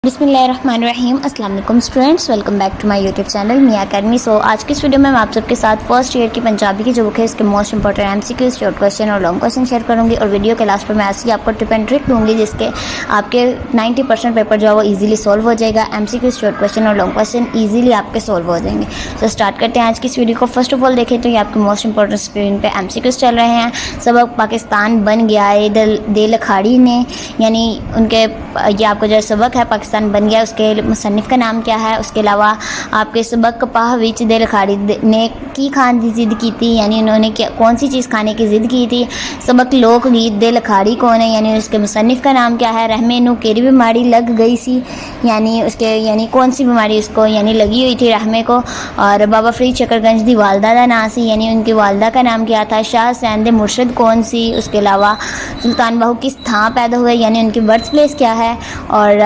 बिस्मिल्लाहिर्रहमानिर्रहीम। अस्सलाम वालेकुम students, welcome back to my YouTube channel Miyan academy. So आज की इस वीडियो में मैं आप सबके साथ फर्स्ट ईयर की पंजाबी की जो बुक है इसके most important MCQs, short question और लॉन्ग क्वेश्चन शेयर करूंगी। और वीडियो के लास्ट पर मैं ऐसी आपको टिप एंड ट्रिक दूंगी जिसके आपके 90% पेपर जो है वो ईजिली सॉल्व हो जाएगा। एमसीक्यूज, शॉर्ट क्वेश्चन और लॉन्ग क्वेश्चन ईजिली आपके सॉल्व हो जाएंगे। तो स्टार्ट करते हैं आज की इस वीडियो को। फर्स्ट ऑफ ऑल देखें तो ये आपके मोस्ट इंपॉर्टेंट स्क्रीन पर एमसीक्यूज चल रहे हैं। सबक पाकिस्तान बन गया है दे लखाड़ी ने, यानी उनके ये आपको जो सबक है पाकिस्तान बन गया, उसके मुसन्निफ का नाम क्या है। उसके अलावा आपके सबक कपाह विच दे लखाड़ी ने की खान की ज़िद की थी, यानी उन्होंने कौन सी चीज़ खाने की ज़िद की थी। सबक लोक गीत दे लखाड़ी कौन है, यानी उसके मुसन्निफ का नाम क्या है। रहमे नू केरी बीमारी लग गई सी, यानी कौन सी बीमारी उसको यानी लगी हुई थी रहमे को। और बाबा फरीद चकरगंज दी वालदा का नाम सी, यानी उनकी वालदा का नाम क्या था। शाह हुसैन दे मुर्शद कौन सी। उसके अलावा सुल्तान बाहू किस थां पैदा हुए, यानी उनकी बर्थ प्लेस क्या है। और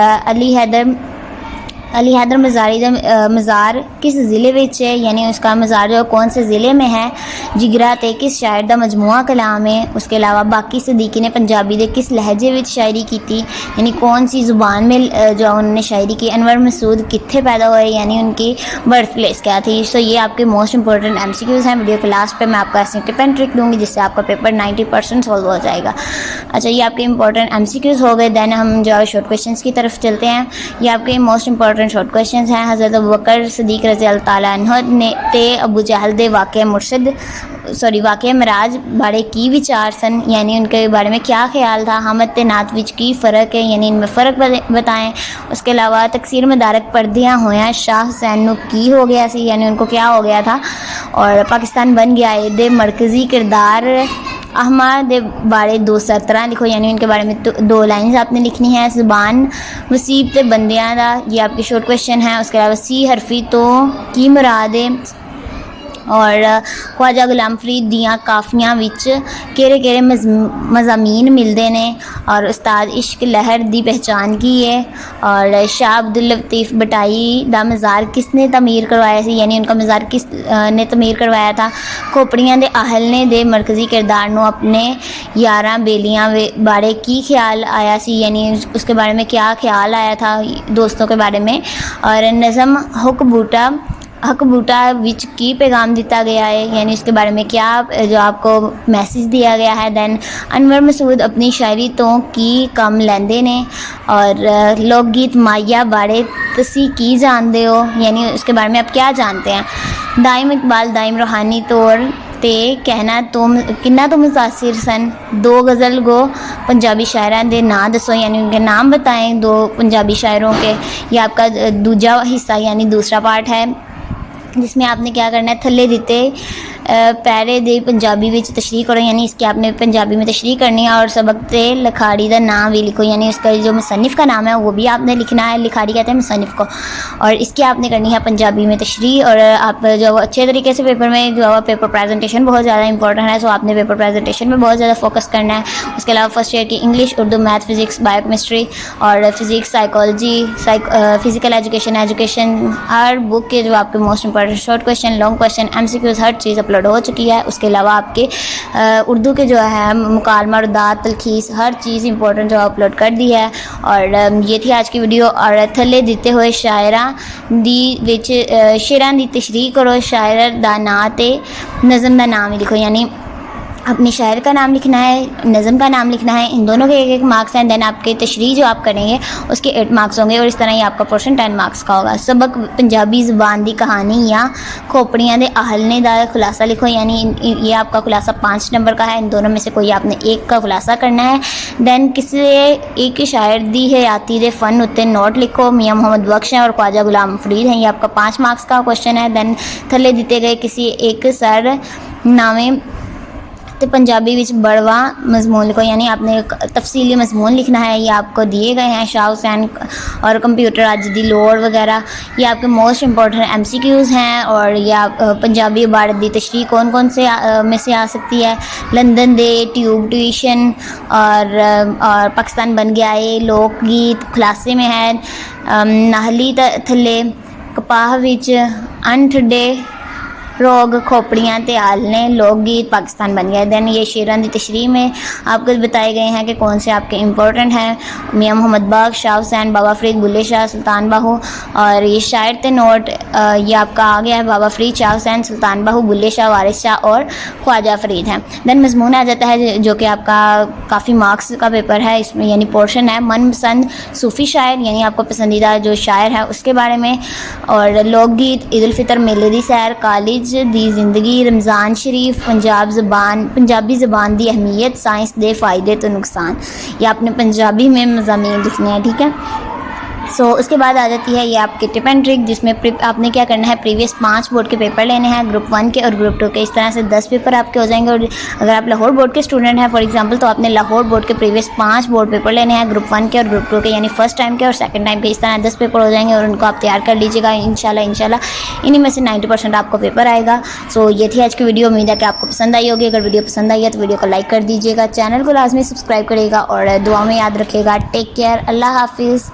अली हैदर मज़ार किस ज़िले विच है, यानी उसका मज़ार जो कौन से ज़िले में है। जिगरा ते किस शायर दा मजमुआ कलाम है। उसके अलावा बाकी सदीकी ने पंजाबी दे किस लहजे विच शायरी की थी, यानी कौन सी ज़ुबान में जो उन्होंने शायरी की। अनवर मसूद कित्थे पैदा हुए, यानी उनकी बर्थ प्लेस क्या थी। सो ये आपके मोस्ट इंपॉर्टेंट एमसीक्यूज़ हैं। वीडियो के लास्ट पे मैं आपको ऐसी टिप एंड ट्रिक दूँगी जिससे आपका पेपर 90% सॉल्व हो जाएगा। अच्छा, ये आपके इंपॉर्टेंट एमसीक्यूज़ हो गए। दैन हम जो शॉर्ट क्वेश्चन की तरफ चलते हैं। ये आपके मोस्ट इंपॉर्टेंट शॉर्ट क्वेश्चंस हैं। हज़रत अबू बकर सदीक रज़ी अल्लाह ताला अन्हु ने ते अबू जहल दे वाक़े मराज बारे की विचार सन, यानी उनके बारे में क्या ख्याल था। हमद ते नात विच की फ़र्क है, यानी इनमें फ़र्क बताएं। उसके अलावा तकसीर मदारक पर्दियाँ होया शाह हुसैन नू की हो गया सी, यानी उनको क्या हो गया था। और पाकिस्तान बन गया है दे मरकज़ी किरदार अहमद दे बारे दो सतरा लिखो, यानी उनके बारे में दो लाइन्स आपने लिखनी है। ज़ुबान मुसीब ते बंदियां दा, ये आपकी शॉर्ट क्वेश्चन है। उसके अलावा सी हरफी तो की मुराद है। और ख्वाजा गुलाम फरीद दियाँ काफियाँ विच केरे केरे मज़ामीन मिलते ने। और उस्ताद इश्क लहर दी पहचान की है। और शाह अब्दुल लतीफ़ बटाई दा मज़ार किसने तमीर करवाया सी, यानी उनका मज़ार किस ने तमीर करवाया था। खोपड़ियाँ दे आहल ने दे मरकज़ी किरदार नू अपने यारां बेलियाँ बारे की ख्याल आया सी, यानी उसके बारे में क्या ख्याल आया था दोस्तों के बारे में। और नज़म हक बूटा विच की पैगाम दिता गया है, यानी इसके बारे में क्या जो आपको मैसेज दिया गया है। दैन अनवर मसूद अपनी शायरी तो की कम लेंदे ने। और लोकगीत माया बारे तसी की जानते हो, यानी उसके बारे में आप क्या जानते हैं। दाइम इकबाल दाइम रूहानी तौर ते कहना तुम किन्ना तो मुतासिर सन। दो गज़ल गो पंजाबी शायरां दे नाम दसो, यानी उनके नाम बताएं दो पंजाबी शायरों के। यह आपका दूजा हिस्सा यानी दूसरा पार्ट है जिसमें आपने क्या करना है, थल्ले दिते पैरे दे पंजाबी विच तशरीह करो, यानी इसकी आपने पंजाबी में तशरीह करनी है। और सबक ते लखाड़ी का नाम भी लिखो, यानी उसका जो मुसन्निफ का नाम है वो भी आपने लिखना है। लिखाड़ी कहते हैं मुसन्निफ को। और इसकी आपने करनी है पंजाबी में तशरीह। और आप जो अच्छे तरीके से पेपर में जो पेपर प्रेजेंटेशन बहुत ज़्यादा इंपॉर्टेंट है, सो आपने पेपर प्रेजेंटेशन में बहुत ज़्यादा फोकस करना है। उसके अलावा फर्स्ट ईयर की English, Urdu, math, physics, biochemistry और फिज़िक्स, साइकोलॉजी, फिज़िकल एजुकेशन हर बुक के जो आपके most important short question, long question, MCQs हर चीज़ अपलोड हो चुकी है। उसके अलावा आपके उर्दू के जो है मुकालमा, रुदात, तलखीस हर चीज़ इंपॉर्टेंट जो अपलोड कर दी है। और ये थी आज की वीडियो। और थल्ले दिते हुए शायरां दी विच शेरां दी तशरीह करो। शायर दा नाम ते नज़म दा नाम ही लिखो, यानी अपनी शायर का नाम लिखना है, नज़म का नाम लिखना है। इन दोनों के एक मार्क्स हैं। दैन आपके तशरीह जो आप करेंगे उसके 8 मार्क्स होंगे। और इस तरह ही आपका पोर्शन 10 मार्क्स का होगा। सबक पंजाबी ज़ुबान दी कहानी या खोपड़ियाँ दे आहलने दा खुलासा लिखो, यानी ये आपका खुलासा 5 नंबर का है। इन दोनों में से कोई आपने एक का खुलासा करना है। दैन किसी एक शायर दी हयाती दे फ़न उत्ते नोट लिखो। मियाँ मोहम्मद बख्श हैं और ख्वाजा गुलाम फरीद हैं, ये आपका 5 मार्क्स का क्वेश्चन है। दैन थल्ले दिते गए किसी एक सर नामे तो पंजाबी विच बड़वा मजमून लिखो, यानी आपने तफसीली मजमून लिखना है। ये आपको दिए गए हैं शाह हुसैन और कंप्यूटर अज दी लोड़ वगैरह। ये आपके मोस्ट इंपॉर्टेंट एमसीक्यूज़ हैं। और ये आप पंजाबी इबारत दी तशरीह कौन कौन से में से आ सकती है। लंदन दे, ट्यूब ट्यूशन और पाकिस्तान बन गया है, लोकगीत खुलासे में है। नाहली थले कपाह विच अन ठड्डे روگ کھوپڑیاں تے آلنے لوک گیت پاکستان بن گیا. دین یہ شیران دی تشریح میں آپ کو بتائے گئے ہیں کہ کون سے آپ کے امپورٹنٹ ہیں. میاں محمد باغ, شاہ حسین, بابا فرید, بلے شاہ, سلطان باہو. اور یہ شاعر تے نوٹ یہ آپ کا آ گیا ہے بابا فرید, شاہ حسین, سلطان باہو, بلے شاہ, وارث شاہ اور خواجہ فرید ہیں. دین مضمون آ جاتا ہے جو کہ آپ کا کافی مارکس کا پیپر ہے, اس میں یعنی پورشن ہے من پسند صوفی شاعر, یعنی آپ کو پسندیدہ جو شاعر ہے اس کے بارے میں. اور لوک گیت, عید الفطر, میلے دی سیر, کالج دی زندگی, رمضان شریف, پنجابی زبان دی اہمیت, سائنس دے فائدے تو نقصان. یہ آپ نے پنجابی میں مضامین لکھنے ہیں, ٹھیک ہے. سو اس کے بعد آ جاتی ہے یہ آپ کے ٹپ اینڈ ٹرک, جس میں آپ نے کیا کرنا ہے, پریویس 5 بورڈ کے پیپر لینے ہیں, گروپ 1 کے اور گروپ 2 کے. اس طرح سے 10 پیپر آپ کے ہو جائیں گے. اور اگر آپ لاہور بورڈ کے اسٹوڈنٹ ہیں فار ایگزامپل, تو آپ نے لاہور بورڈ کے پریویس 5 بورڈ پیپر لینے ہیں, گروپ 1 کے اور گروپ 2 کے, یعنی فرسٹ ٹائم کے اور سیکنڈ ٹائم کے. اس طرح 10 پیپر ہو جائیں گے اور ان کو آپ تیار کر لیجیے گا انشاءاللہ. انہیں میں سے 90% آپ کو پیپر آئے گا. سو یہ تھی آج کی ویڈیو, امید ہے کہ آپ کو پسند آئی ہوگی. اگر ویڈیو پسند آئی ہے تو ویڈیو کو لائک کر دیجیے گا, چینل کو لازمی سبسکرائب کرے گا اور دعا میں یاد رکھے گا. ٹیک کیئر, اللہ حافظ.